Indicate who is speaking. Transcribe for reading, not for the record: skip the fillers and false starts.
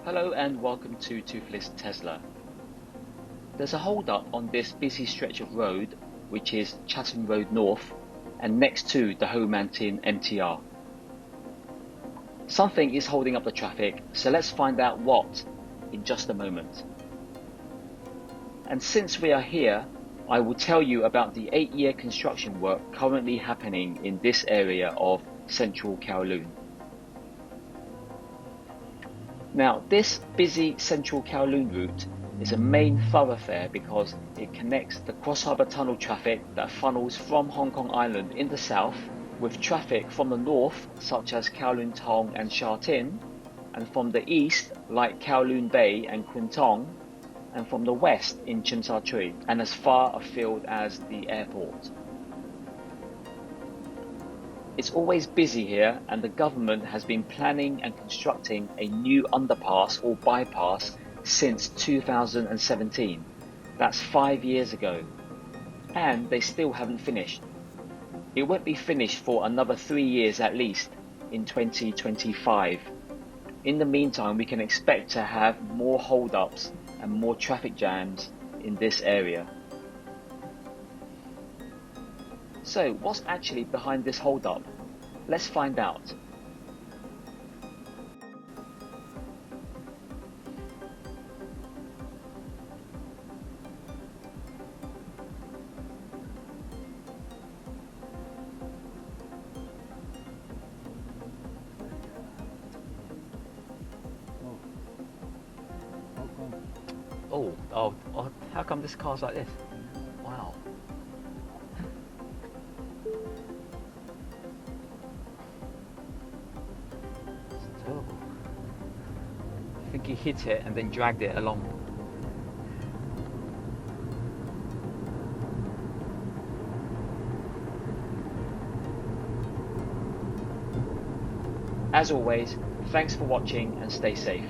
Speaker 1: Hello and welcome to Toothless Tesla. There's a hold-up on this busy stretch of road, which is Chatham Road North, and next to the Homantin MTR. Something is holding up the traffic, so let's find out what in just a moment. And since we are here, I will tell you about the 8-year construction work currently happening in this area of central Kowloon. Now, this busy central Kowloon route is a main thoroughfare because it connects the cross-harbour tunnel traffic that funnels from Hong Kong Island in the south with traffic from the north, such as Kowloon Tong and Sha Tin, and from the east, like Kowloon Bay and Kwun Tong, and from the west in Tsim Sha Tsui, and as far afield as the airport. It's always busy here, and the government has been planning and constructing a new underpass or bypass since 2017. That's 5 years ago. And they still haven't finished. It won't be finished for another 3 years at least, in 2025. In the meantime, we can expect to have more hold-ups and more traffic jams in this area. So, what's actually behind this hold-up? Let's find out. Oh, how come this car's like this? Wow. It's terrible. I think he hit it and then dragged it along. As always, thanks for watching and stay safe.